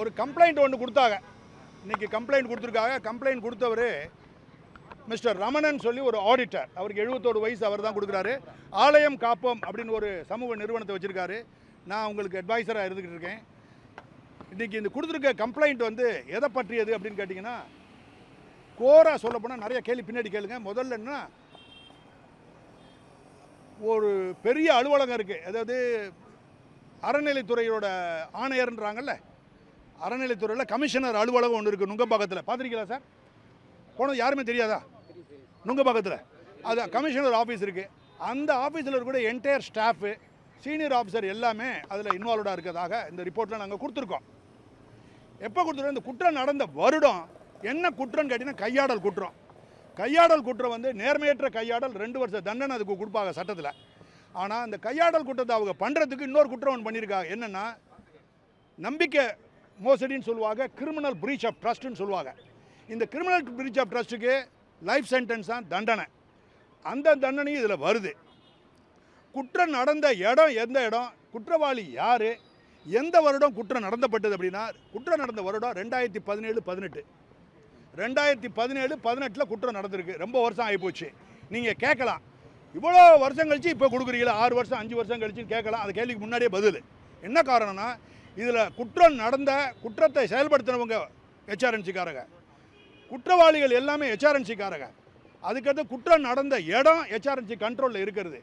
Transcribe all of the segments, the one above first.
ஒரு கம்ப்ளைண்ட் ஒன்று கொடுத்தாங்க. இன்றைக்கி கம்ப்ளைண்ட் கொடுத்துருக்காங்க. கம்ப்ளைண்ட் கொடுத்தவர் மிஸ்டர் ரமணன் சொல்லி ஒரு ஆடிட்டர். அவருக்கு 71 வயசு. அவர் தான் கொடுக்குறாரு. ஆலயம் காப்போம் அப்படின்னு ஒரு சமூக நிறுவனத்தை வச்சுருக்காரு. நான் உங்களுக்கு அட்வைசராக இருந்துக்கிட்டு இருக்கேன். இன்றைக்கி இந்த கொடுத்துருக்க கம்ப்ளைண்ட் வந்து எதை பற்றியது அப்படின்னு கேட்டிங்கன்னா, கோரா சொல்ல போனால் நிறைய கேள்வி பின்னாடி கேளுங்க. முதல்ல என்ன, ஒரு பெரிய அலுவலகம் இருக்குது. அதாவது அறநிலைத்துறையோட ஆணையர்ன்றாங்கல்ல, அறநிலைத்துறையில் கமிஷனர் அலுவலகம் ஒன்று இருக்குது நுங்கம்பாக்கத்தில். பார்த்துருக்கீங்களா சார்? போனது யாருமே தெரியாதா? நுங்கம்பாக்கத்தில் அது கமிஷனர் ஆஃபீஸ் இருக்குது. அந்த ஆஃபீஸில் இருக்கக்கூடிய என்டையர் ஸ்டாஃபு, சீனியர் ஆஃபீஸர் எல்லாமே அதில் இன்வால்வ்டாக இருக்கிறதாக இந்த ரிப்போர்ட்டில் நாங்கள் கொடுத்துருக்கோம். எப்போ கொடுத்துருக்கோம்? இந்த குற்றம் நடந்த வருடம் என்ன குற்றம்னு கேட்டிங்கன்னா, கையாடல் குற்றம். கையாடல் குற்றம் வந்து நேர்மையற்ற கையாடல், 2 வருஷ தண்டனை அதுக்கு கொடுப்பாங்க சட்டத்தில். ஆனால் அந்த கையாடல் குற்றத்தை அவங்க பண்ணுறதுக்கு இன்னொரு குற்றம் ஒன்று பண்ணியிருக்காங்க. என்னென்னா, நம்பிக்கை மோசடின்னு சொல்லுவாங்க, கிரிமினல் பிரீச் ஆஃப் ட்ரஸ்ட்னு சொல்லுவாங்க. இந்த கிரிமினல் பிரீச் ஆஃப் ட்ரஸ்ட்டுக்கு லைஃப் சென்டென்ஸ் தான் தண்டனை. அந்த தண்டனையும் இதில் வருது. குற்றம் நடந்த இடம் எந்த இடம், குற்றவாளி யார், எந்த வருடம் குற்றம் நடந்தப்பட்டது அப்படின்னா, குற்றம் நடந்த வருடம் 2017-18. 2017-18 குற்றம் நடந்திருக்கு. ரொம்ப வருஷம் ஆகிப்போச்சு. நீங்கள் கேட்கலாம், இவ்வளோ வருஷம் கழிச்சு இப்போ கொடுக்குறீங்களா, 6 வருஷம் 5 வருஷம் கழிச்சுன்னு கேட்கலாம். அந்த கேள்விக்கு முன்னாடியே பதில் என்ன காரணம்னா, இதில் குற்றம் நடந்த குற்றத்தை செயல்படுத்தினவங்க ஹெச்ஆர்என்சிக்காரங்க, குற்றவாளிகள் எல்லாமே ஹெச்ஆர்என்சிக்காரங்க. அதுக்கடுத்து குற்றம் நடந்த இடம் ஹெச்ஆர்என்சி கண்ட்ரோலில் இருக்கிறது.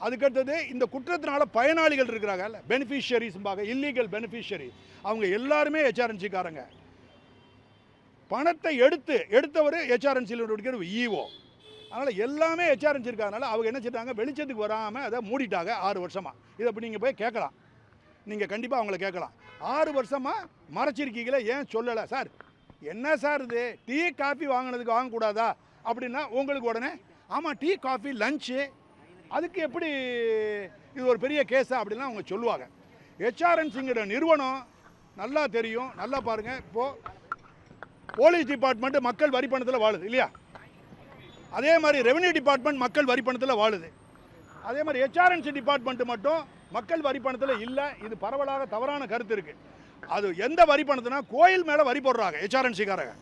அதுக்கடுத்தது இந்த குற்றத்தினால பயனாளிகள் இருக்கிறாங்கல்ல, பெனிஃபிஷியரிஸ்பாங்க, இல்லீகல் பெனிஃபிஷியரி, அவங்க எல்லாருமே ஹெச்ஆர்என்சிக்காரங்க. பணத்தை எடுத்தவர் ஹெச்ஆர்என்சியில் இஓ. அதனால் எல்லாமே ஹெச்ஆர்என்சி இருக்கிறதுனால அவங்க என்ன செய்றாங்க, வெளிச்சத்துக்கு வராமல் அதை மூடிட்டாங்க 6 வருஷமாக. இதை அப்படி நீங்கள் போய் கேட்கலாம். நீங்கள் கண்டிப்பாக அவங்கள கேட்கலாம், 6 வருஷமாக மறைச்சிருக்கீங்களே, ஏன் சொல்லலை சார்? என்ன சார் இது, டீ காஃபி வாங்கினதுக்கு வாங்கக்கூடாதா அப்படின்னா உங்களுக்கு உடனே ஆமாம், டீ காஃபி லஞ்சு, அதுக்கு எப்படி இது ஒரு பெரிய கேஸா அப்படின்லாம் அவங்க சொல்லுவாங்க. ஹெச்ஆர்என்சிங்கிற நிறுவனம் நல்லா தெரியும், நல்லா பாருங்கள். இப்போது போலீஸ் டிபார்ட்மெண்ட்டு மக்கள் வரி பணத்தில் வாழுது இல்லையா? அதே மாதிரி ரெவென்யூ டிபார்ட்மெண்ட் மக்கள் வரி பணத்தில் வாழுது. அதே மாதிரி ஹெச்ஆர்என்சி டிபார்ட்மெண்ட்டு மட்டும் மக்கள் வரி பணத்தில் இல்லை. இது பரவலாக தவறான கருத்து இருக்குது. அது எந்த வரி பணத்துனா, கோயில் மேலே வரி போடுறாங்க ஹெச்ஆர்என்சிக்காரங்க.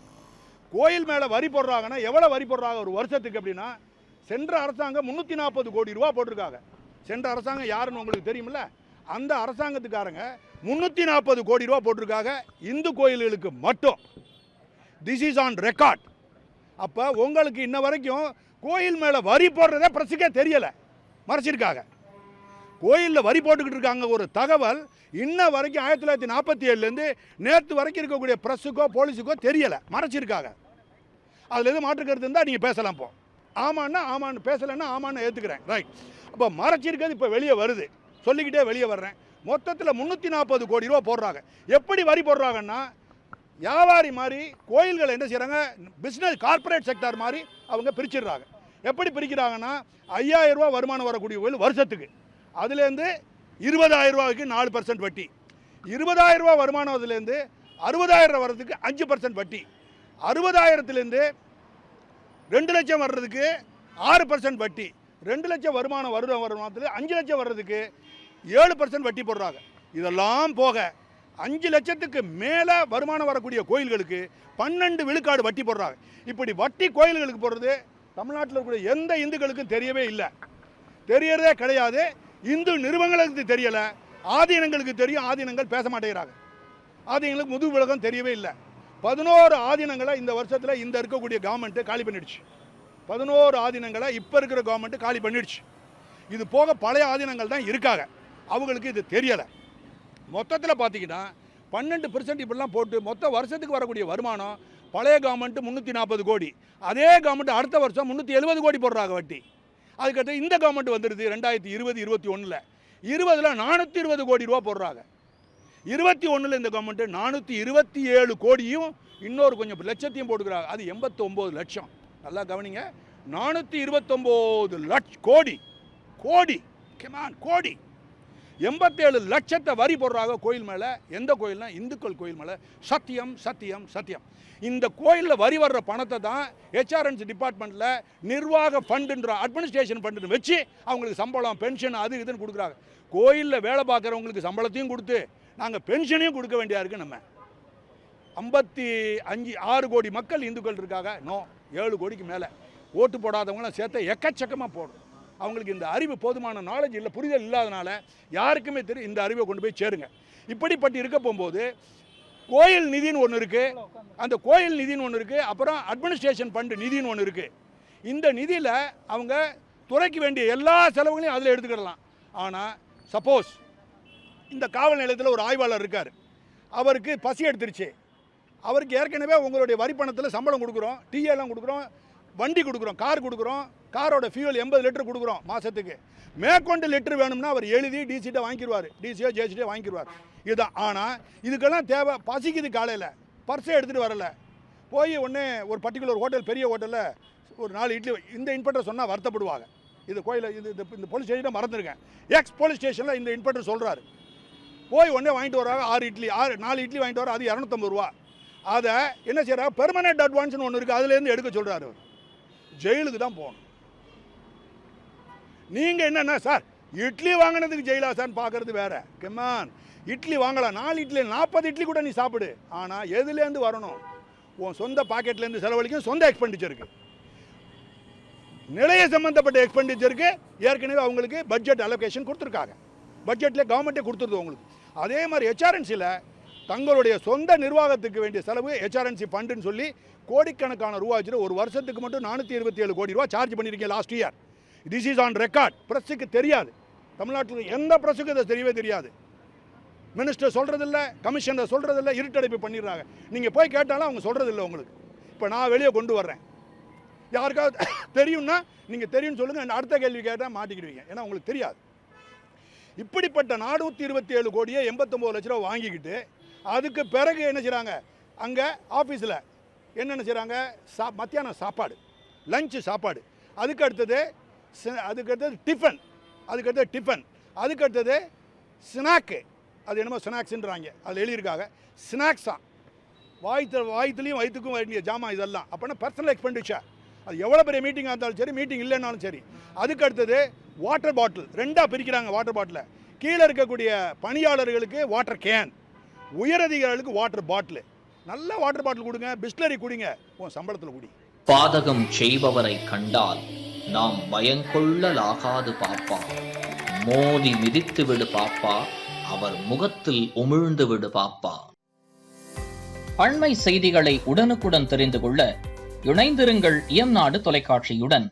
கோயில் மேலே வரி போடுறாங்கன்னா எவ்வளோ வரி போடுறாங்க ஒரு வருஷத்துக்கு அப்படின்னா, சென்ற அரசாங்கம் 340 கோடி ரூபா போட்டிருக்காங்க. சென்ற அரசாங்கம் யாருன்னு உங்களுக்கு தெரியுமில்ல? அந்த அரசாங்கத்துக்காரங்க 340 கோடி ரூபா போட்டிருக்காங்க இந்து கோயில்களுக்கு மட்டும். This is on record. அப்போ உங்களுக்கு இன்ன வரைக்கும் கோயில் மேலே வரி போடுறதே பிரஸுக்கே தெரியலை, மறைச்சிருக்காங்க. கோயிலில் வரி போட்டுக்கிட்டு இருக்காங்க ஒரு தகவல் இன்ன வரைக்கும் 1947லேருந்து நேற்று வரைக்கும் இருக்கக்கூடிய ப்ரெஸ்ஸுக்கோ போலீஸுக்கோ தெரியலை, மறைச்சிருக்காங்க. அதில் எதுவும் மாற்றுக்கிறது இருந்தால் நீங்கள் பேசலாம். இப்போ ஆமான்னா ஆமான்னு, பேசலைன்னா ஆமான்னு ஏற்றுக்கிறேன், ரைட். அப்போ மறைச்சிருக்கிறது இப்போ வெளியே வருது, சொல்லிக்கிட்டே வெளியே வர்றேன். மொத்தத்தில் 340 கோடி ரூபா போடுறாங்க. எப்படி வரி போடுறாங்கன்னா, வியாபாரி மாதிரி கோயில்கள் என்ன செய்கிறாங்க, பிஸ்னஸ் கார்ப்பரேட் செக்டார் மாதிரி அவங்க பிரிச்சிடுறாங்க. எப்படி பிரிக்கிறாங்கன்னா, 5000 ரூபா வருமானம் வரக்கூடிய கோயில் வருஷத்துக்கு, அதுலேருந்து 20,000 ரூபாய்க்கு 4% வட்டி, 20,000 ரூபா வருமானம் அதுலேருந்து 60,000 வர்றதுக்கு 5% வட்டி, 60,000லேருந்து 2 லட்சம் வர்றதுக்கு 6% வட்டி, 2 லட்சம் வருமானத்தில் 5 லட்சம் வர்றதுக்கு 7% வட்டி போடுறாங்க. இதெல்லாம் போக 5 லட்சத்துக்கு மேலே வருமானம் வரக்கூடிய கோயில்களுக்கு 12 விழுக்காடு வட்டி போடுறாங்க. இப்படி வட்டி கோயில்களுக்கு போடுறது தமிழ்நாட்டில் இருக்கக்கூடிய எந்த இந்துக்களுக்கும் தெரியவே இல்லை, தெரியறதே கிடையாது. இந்து நிறுவனங்களுக்கு தெரியலை, ஆதீனங்களுக்கு தெரியும், ஆதீனங்கள் பேச மாட்டேங்கிறாங்க. ஆதீனங்களுக்கு முதுகு விலகம் தெரியவே இல்லை. 11 ஆதீனங்களை இந்த வருஷத்தில் இந்த இருக்கக்கூடிய கவர்மெண்ட்டு காலி பண்ணிடுச்சு. 11 ஆதீனங்களை இப்போ இருக்கிற கவர்மெண்ட்டு காலி பண்ணிடுச்சு. இது போக பழைய ஆதீனங்கள் தான் இருக்காங்க, அவங்களுக்கு இது தெரியலை. மொத்தத்தில் பார்த்தீங்கன்னா 12% இப்படிலாம் போட்டு மொத்த வருஷத்துக்கு வரக்கூடிய வருமானம் பழைய கவர்மெண்ட்டு 340 கோடி, அதே கவர்மெண்ட் அடுத்த வருஷம் 370 கோடி போடுறாங்க வட்டி. அதுக்கடுத்து இந்த கவர்மெண்ட் வந்துடுது 2020-21. 20ல் 420 கோடி ரூபா போடுறாங்க. 21ல் இந்த கவர்மெண்ட்டு 427 கோடியும் இன்னொரு கொஞ்சம் லட்சத்தையும் போட்டுக்கிறாங்க. அது 89 லட்சம். நல்லா கவனிங்க, 429 லட்சம் கோடி, கோடி கமான் கோடி, 87 லட்சத்தை வரி போடுறாங்க கோயில் மேலே. எந்த கோயில்னா, இந்துக்கள் கோயில் மேலே. சத்தியம் சத்தியம் சத்தியம். இந்த கோயிலில் வரி வர்ற பணத்தை தான் ஹெச்ஆர்என்சி டிபார்ட்மெண்ட்டில் நிர்வாக ஃபண்டுன்ற அட்மினிஸ்ட்ரேஷன் ஃபண்டுன்னு வச்சு அவங்களுக்கு சம்பளம், பென்ஷன், அது இதுன்னு கொடுக்குறாங்க. கோயிலில் வேலை பார்க்குறவங்களுக்கு சம்பளத்தையும் கொடுத்து நாங்கள் பென்ஷனையும் கொடுக்க வேண்டியா இருக்குது. நம்ம 6 கோடி மக்கள் இந்துக்கள் இருக்காங்க. 7 கோடிக்கு மேலே ஓட்டு போடாதவங்களாம் சேர்த்த எக்கச்சக்கமாக போடும். அவங்களுக்கு இந்த அறிவு போதுமான நாலேஜ் இல்லை, புரிதல் இல்லாதனால யாருக்குமே தெரியும். இந்த அறிவை கொண்டு போய் சேருங்க. இப்படிப்பட்டு இருக்க போகும்போது கோயில் நிதின்னு ஒன்று இருக்குது, அந்த கோயில் நிதின்னு ஒன்று இருக்குது, அப்புறம் அட்மினிஸ்ட்ரேஷன் ஃபண்டு நிதின்னு ஒன்று இருக்குது. இந்த நிதியில் அவங்க துறைக்கு வேண்டிய எல்லா செலவுகளையும் அதில் எடுத்துக்கிடலாம். ஆனால் சப்போஸ் இந்த காவல் நிலையத்தில் ஒரு ஆய்வாளர் இருக்கார், அவருக்கு பசி எடுத்துருச்சு, அவருக்கு ஏற்கனவே உங்களுடைய வரி பணத்தில் சம்பளம் கொடுக்குறோம், டீயெல்லாம் கொடுக்குறோம், வண்டி கொடுக்குறோம், கார் கொடுக்குறோம், காரோட ஃபியூல் 80 லிட்டர் கொடுக்குறோம் மாதத்துக்கு, மேற்கொண்டு லிட்டர் வேணும்னா அவர் எழுதி டிசிட்டை வாங்கிடுவார், டிசியோ ஜேசிட்டோ வாங்கிடுவார். இதுதான். ஆனால் இதுக்கெல்லாம் தேவை. பசிக்குது, காலையில் பர்ஸை எடுத்துகிட்டு வரல, போய் ஒன்று ஒரு பர்டிகுலர் ஹோட்டல், பெரிய ஹோட்டலில் ஒரு 4 இட்லி, இந்த இன்ஸ்பெக்டர் சொன்னால் வருத்தப்படுவாங்க. இது கோயில் இந்த போலீஸ் ஸ்டேஷனை மறந்துருக்கேன், எக்ஸ் போலீஸ் ஸ்டேஷனில் இந்த இன்ஸ்பெக்டர் சொல்கிறாரு, போய் ஒன்றே வாங்கிட்டு வராங்க 4 இட்லி வாங்கிட்டு வர, அது 250 ரூபா. அதை என்ன செய்கிறாங்க, பெர்மனெண்ட் அட்வான்ஸ்னு ஒன்று இருக்குது, அதுலேருந்து எடுக்க சொல்கிறாரு. ஜெயிலுக்கு தான் போகணும். நீங்கள் என்னென்ன சார் இட்லி வாங்கினதுக்கு ஜெயிலா சார் பார்க்குறது வேறு. கமான், இட்லி வாங்கலாம், 4 இட்லி 40 இட்லி கூட நீ சாப்பிடு. ஆனால் எதுலேருந்து வரணும்? உன் சொந்த பாக்கெட்லேருந்து செலவழிக்கும், சொந்த எக்ஸ்பெண்டிச்சருக்கு, நிலைய சம்பந்தப்பட்ட எக்ஸ்பெண்டிச்சருக்கு ஏற்கனவே அவங்களுக்கு பட்ஜெட் அலோகேஷன் கொடுத்துருக்காங்க. பட்ஜெட்டில் கவர்மெண்ட்டே கொடுத்துருது உங்களுக்கு. அதே மாதிரி ஹெச்ஆர்என்சியில் தங்களுடைய சொந்த நிர்வாகத்துக்கு வேண்டிய செலவு ஹெச்ஆர்என்சி ஃபண்டுன்னு சொல்லி கோடிக்கணக்கான ரூபா வச்சுட்டு ஒரு வருஷத்துக்கு மட்டும் 427 கோடி ரூபா சார்ஜ் பண்ணியிருக்கீங்க last year. This is on record. ப்ரெஸ்ஸுக்கு தெரியாது, தமிழ்நாட்டில் எந்த ப்ரெஸ்ஸுக்கு இதை தெரியவே தெரியாது. மினிஸ்டர் சொல்கிறதில்ல, கமிஷனர் சொல்கிறதில்ல, இருட்டடைப்பு பண்ணிடுறாங்க. நீங்கள் போய் கேட்டாலும் அவங்க சொல்கிறதில்ல உங்களுக்கு. இப்போ நான் வெளியே கொண்டு வர்றேன், யாருக்காவது தெரியும்னா நீங்கள் தெரியும்னு சொல்லுங்கள், அடுத்த கேள்வி கேட்டால் மாட்டிக்கிடுவீங்க, ஏன்னா உங்களுக்கு தெரியாது. இப்படிப்பட்ட 427 கோடியே 89 லட்ச ரூபா வாங்கிக்கிட்டு அதுக்கு பிறகு என்ன செய்கிறாங்க, அங்கே ஆஃபீஸில் என்னென்ன செய்கிறாங்க, மத்தியானம் சாப்பாடு, லஞ்சு சாப்பாடு, அதுக்கு அடுத்தது டிஃபன், அதுக்கு அடுத்தது ஸ்நாக்கு, அது என்னமோ ஸ்நாக்ஸுன்றாங்க, அதில் எழுதியிருக்காங்க ஸ்நாக்ஸாக, வாய்த்துலேயும் வயிற்றுக்கும் வேண்டிய ஜாமான் இதெல்லாம். அப்படின்னா பர்சனல் எக்ஸ்பெண்டிச்சர். அது எவ்வளோ பெரிய மீட்டிங்காக இருந்தாலும் சரி, மீட்டிங் இல்லைன்னாலும் சரி. அதுக்கு அடுத்தது வாட்டர் பாட்டில் 2ஆக பிரிக்கிறாங்க. வாட்டர் பாட்டில் கீழே இருக்கக்கூடிய பணியாளர்களுக்கு வாட்டர் கேன், உயரதிகாரிகளுக்கு வாட்டர் பாட்டில். நல்ல வாட்டர் பாட்டில் கொடுங்க, பிஸ்லரி குடிங்க, உன் சம்பளத்தில் குடி. பாதகம் செய்பவரை கண்டால் நாம் பயங்கொள்ளலாகாது பாப்பா, மோதி மிதித்து விடு பாப்பா, அவர் முகத்தில் உமிழ்ந்து விடு பாப்பா. அண்மை செய்திகளை உடனுக்குடன் தெரிந்து கொள்ள இணைந்திருங்கள் இயம்நாடு தொலைக்காட்சியுடன்.